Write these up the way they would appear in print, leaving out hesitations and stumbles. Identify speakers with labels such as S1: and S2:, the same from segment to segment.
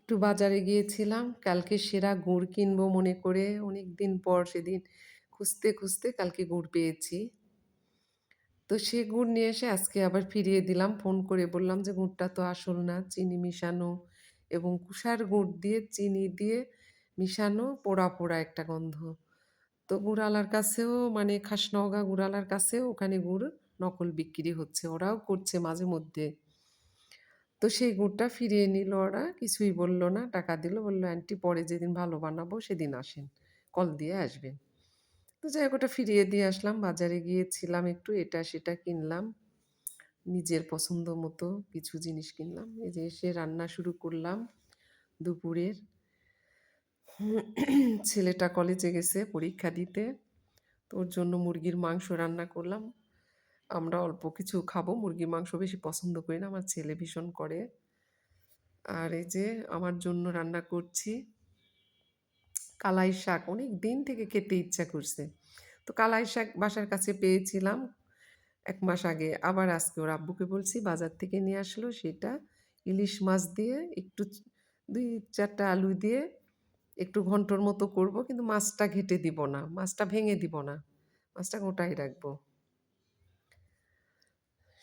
S1: একটু বাজারে গিয়েছিলাম। কালকে সেরা গুড় কিনবো মনে করে অনেকদিন পর সেদিন খুঁজতে, খুঁজতে কালকে গুড় পেয়েছি। তো সে গুড় নিয়ে এসে আজকে আবার ফিরিয়ে দিলাম। ফোন করে বললাম যে, "গুড়টা তো আসল না, চিনি মিশানো এবং কুষার গুড় দিয়ে চিনি দিয়ে মিশানো পোড়া, পোড়া একটা গন্ধ।" তো গুড়ালার কাছেও মানে খাসনওগা গুড়ালার কাছেও ওখানে গুড় নকল বিক্রি হচ্ছে। ওরাও করছে মাঝে মধ্যে। তো সেই গুড়টা ফিরিয়ে নিল ওরা। কিছুই বলল না। টাকা দিল। বলল, "আন্টি পরে যেদিন ভালো বানাবো সেদিন আসেন। কল দিয়ে আসবেন।" তো যাই হোক ওটা ফিরিয়ে দিয়ে আসলাম। বাজারে গিয়েছিলাম একটু এটা সেটা কিনলাম। নিজের পছন্দ মতো কিছু জিনিস কিনলাম। এই যে এসে রান্না শুরু করলাম দুপুরের। ছেলেটা কলেজে গেছে পরীক্ষা দিতে। তো ওর জন্য মুরগির মাংস রান্না করলাম। আমরা অল্প কিছু খাবো। মুরগির মাংস বেশি পছন্দ করি না। আমার ছেলে ভীষণ করে। আর এই যে আমার জন্য রান্না করছি কালাই শাক। অনেক দিন থেকে খেতে ইচ্ছা করছে। তো কালাই শাক বাসার কাছে পেয়েছিলাম ১ মাস আগে। আবার আজকে ওর আব্বুকে বলছি বাজার থেকে নিয়ে আসলো সেটা ইলিশ মাছ দিয়ে একটু ২-৪ টা আলু দিয়ে একটু ঘন্টর মতো করব। কিন্তু মাছটা ঘেঁটে দিব না। মাছটা ভেঙে দিব না। মাছটা গোটাই রাখবো।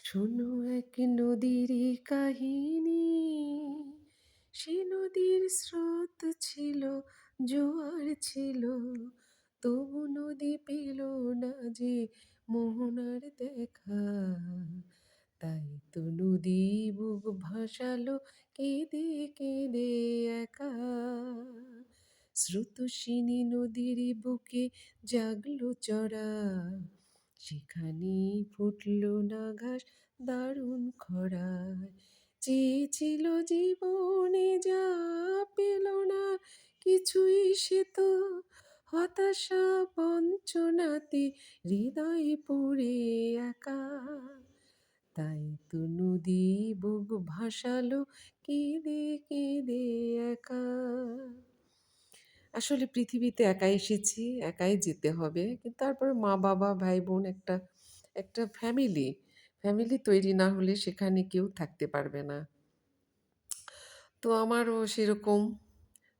S1: শোনো এক নদীর কাহিনী, সে নদীর স্রোত ছিল, জোয়ার ছিল, তবু নদী পেল না যে মোহনার দেখা। তাই তো নদী বুক ভাসালো কেঁদে কেঁদে একা। স্রোতস্বিনী নদীর বুকে জাগলো চড়া, সেখানেই ফুটলো না ঘাস দারুণ খরায়। চেয়েছিল জীবনে যা পেল না কিছুই, সে তো হতাশা বঞ্চনাতে হৃদয় পুড়ে একা। তাই তো নদী বুক ভাসালো কেঁদে কেঁদে একা। আসলে পৃথিবীতে একাই এসেছি, একাই যেতে হবে। কিন্তু তারপরে মা-বাবা, ভাই-বোন একটা একটা ফ্যামিলি তৈরি না হলে সেখানে কেউ থাকতে পারবে না। তো আমারও সেরকম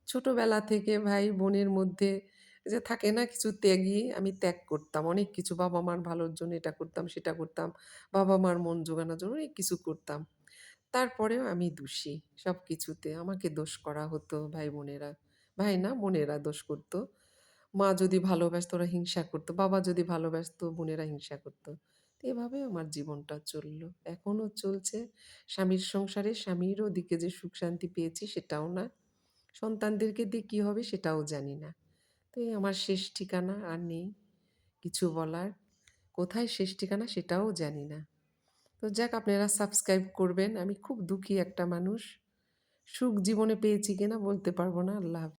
S1: ছোটবেলা থেকে ভাই-বোনের মধ্যে যে থাকে না কিছু ত্যাগী, আমি ত্যাগ করতাম। অনেক কিছু বাবা-মার ভালোর জন্য এটা করতাম, সেটা করতাম। বাবা-মার মন জোগানোর জন্য অনেক কিছু করতাম। তারপরেও আমি দোষী সবকিছুতে। আমাকে দোষ করা হতো ভাই-বোনেরা। ভাই না বোনেরা দোষ করত। মা যদি ভালোবাসত ওরা হিংসা করত। বাবা যদি ভালোবাসত বোনেরা হিংসা করত। তো এভাবে আমার জীবনটা চলল। এখনো চলছে। স্বামীর সংসারে স্বামীর ওদিকে যে সুখ শান্তি পেয়েছি সেটাও না। সন্তানদেরকে দিয়ে কী হবে সেটাও জানি না। তো এই আমার শেষ ঠিকানা আর নেই কিছু বলার। কোথায় শেষ ঠিকানা সেটাও জানি না। তো যাক আপনারা সাবস্ক্রাইব করবেন। আমি খুব দুঃখী একটা মানুষ। সুখ জীবনে পেয়েছি কিনা বলতে পারব না। আল্লাহ হাফেজ।